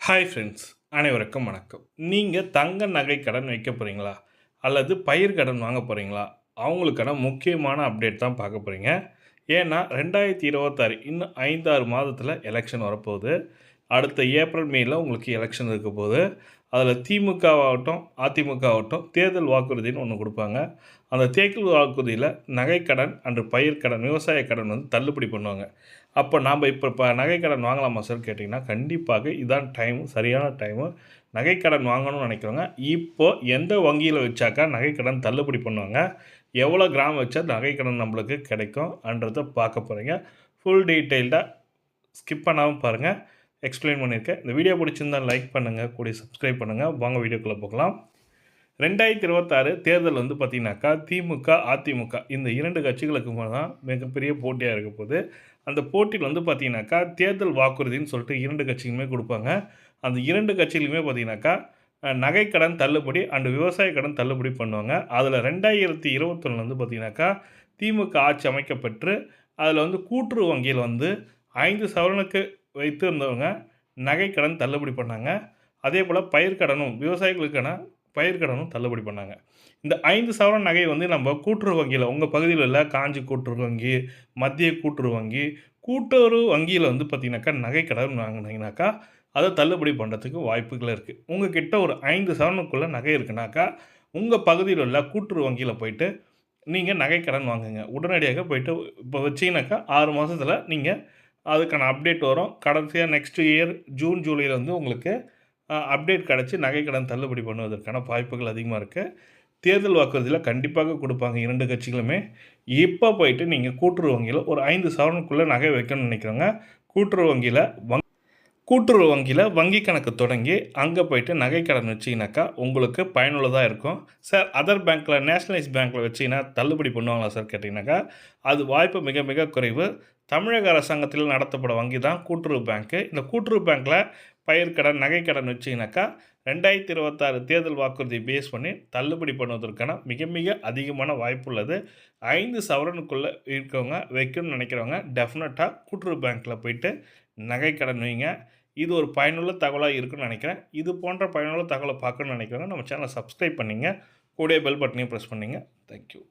Hi friends, அனைவருக்கும் வணக்கம். நீங்கள் தங்க நகை கடன் வைக்க போகிறீங்களா, அல்லது பயிர் கடன் வாங்க போகிறீங்களா? அவங்களுக்கான முக்கியமான அப்டேட் தான் பார்க்க போகிறீங்க. ஏன்னா 2026 இன்னும் 5-6 மாதத்தில் எலெக்ஷன் வரப்போகுது. அடுத்த ஏப்ரல் மேல உங்களுக்கு எலெக்ஷன் இருக்க போகுது. அதில் திமுகவாகட்டும் அதிமுகவாகட்டும் தேர்தல் வாக்குறுதின்னு ஒன்று கொடுப்பாங்க. அந்த தேர்தல் வாக்குறுதியில் நகைக்கடன் அன்று பயிர்க்கடன் விவசாய கடன் வந்து தள்ளுபடி பண்ணுவாங்க. அப்போ நாம் இப்போ நகைக்கடன் வாங்கலாமா சார் கேட்டிங்கன்னா, கண்டிப்பாக இதான் டைம், சரியான டைமு. நகைக்கடன் வாங்கணும்னு நினைக்கிறவங்க இப்போது எந்த வங்கியில் வச்சாக்கா நகைக்கடன் தள்ளுபடி பண்ணுவாங்க, எவ்வளோ கிராம் வச்சா நகைக்கடன் நம்மளுக்கு கிடைக்கும்ன்றதை பார்க்க போகிறீங்க. ஃபுல் டீட்டெயில்டாக ஸ்கிப் பண்ணாமல் பாருங்கள். எக்ஸ்பிளைன் பண்ணியிருக்கேன். இந்த வீடியோ பிடிச்சிருந்தால் லைக் பண்ணுங்கள், கூட சப்ஸ்கிரைப் பண்ணுங்கள். வாங்க வீடியோக்குள்ளே போகலாம். 2026 தேர்தல் வந்து பார்த்திங்கனாக்கா திமுக அதிமுக இந்த 2 கட்சிகளுக்கு தான் மிகப்பெரிய போட்டியாக இருக்க போகுது. அந்த போட்டியில் வந்து பார்த்திங்கனாக்கா தேர்தல் வாக்குறுதின்னு சொல்லிட்டு 2 கட்சிகளுமே கொடுப்பாங்க. அந்த 2 கட்சிகளுமே பார்த்திங்கனாக்கா நகைக்கடன் தள்ளுபடி அண்டு விவசாய கடன் தள்ளுபடி பண்ணுவாங்க. அதில் 2021 வந்து பார்த்திங்கனாக்கா திமுக ஆட்சி அமைக்கப்பெற்று அதில் வந்து கூட்டுறவு வங்கியில் வந்து 5 சவரனுக்கு வைத்து இருந்தவங்க நகைக்கடன் தள்ளுபடி பண்ணாங்க. அதே போல் பயிர்க்கடனும் விவசாயிகளுக்கான பயிர்க்கடனும் தள்ளுபடி பண்ணாங்க. இந்த 5 சவரன் நகை வந்து நம்ம கூட்டுறவு வங்கியில் உங்கள் பகுதியில் உள்ள காஞ்சி கூட்டுறவு வங்கி, மத்திய கூட்டுறவு வங்கி, கூட்டுறவு வங்கியில் வந்து பார்த்திங்கனாக்கா நகைக்கடன் வாங்கினீங்கனாக்கா அதை தள்ளுபடி பண்ணுறதுக்கு வாய்ப்புகள் இருக்குது. உங்கள் கிட்ட ஒரு 5 சவரனுக்குள்ளே நகை இருக்குனாக்கா உங்கள் பகுதியில் உள்ள கூட்டுறவு வங்கியில் போய்ட்டு நீங்கள் நகைக்கடன் வாங்குங்க. உடனடியாக போய்ட்டு இப்போ வச்சிங்கனாக்கா 6 மாதத்தில் நீங்கள் அதுக்கான அப்டேட் வரும். கடைசியாக நெக்ஸ்ட் இயர் ஜூன் ஜூலையில் வந்து உங்களுக்கு அப்டேட் கிடச்சி நகைக்கடன் தள்ளுபடி பண்ணுவதற்கான வாய்ப்புகள் அதிகமாக இருக்குது. தேர்தல் வாக்குறுதியில் கண்டிப்பாக கொடுப்பாங்க 2 கட்சிகளுமே. இப்போ போயிட்டு நீங்கள் கூட்டுறவு வங்கியில் ஒரு 5 சவரனுக்குள்ளே நகை வைக்கணும்னு நினைக்கிறவங்க கூட்டுறவு வங்கியில் வங்கி கணக்கு தொடங்கி அங்கே போய்ட்டு நகைக்கடன் வச்சிங்கனாக்கா உங்களுக்கு பயனுள்ளதாக இருக்கும். சார் அதர் பேங்க்கில் நேஷ்னலைஸ் பேங்க்கில் வச்சிங்கன்னா தள்ளுபடி பண்ணுவாங்களா சார் கேட்டிங்கனாக்கா அது வாய்ப்பு மிக மிக குறைவு. தமிழக அரசாங்கத்தில் நடத்தப்பட வங்கி தான் கூட்டுறவு பேங்க்கு. இந்த கூட்டுறவு பேங்க்கில் பயிர்க்கடன் நகைக்கடன் வச்சிங்கனாக்கா 2026 தேர்தல் வாக்குறுதி பேஸ் பண்ணி தள்ளுபடி பண்ணுவதற்கான மிக மிக அதிகமான வாய்ப்பு உள்ளது. 5 சவரனுக்குள்ளே இருக்கவங்க வைக்கணும்னு நினைக்கிறவங்க டெஃபினட்டாக கூட்டுறவு பேங்க்கில் போய்ட்டு நகைக்கடன் வைங்க. இது ஒரு பயனுள்ள தகவலாக இருக்குன்னு நினைக்கிறேன். இது போன்ற பயனுள்ள தகவலை பார்க்கணும்னு நினைக்கிறவங்க நம்ம சேனலை சப்ஸ்கிரைப் பண்ணிங்க, கூடவே பெல் பட்டனையும் ப்ரெஸ் பண்ணிங்க. தேங்க்யூ.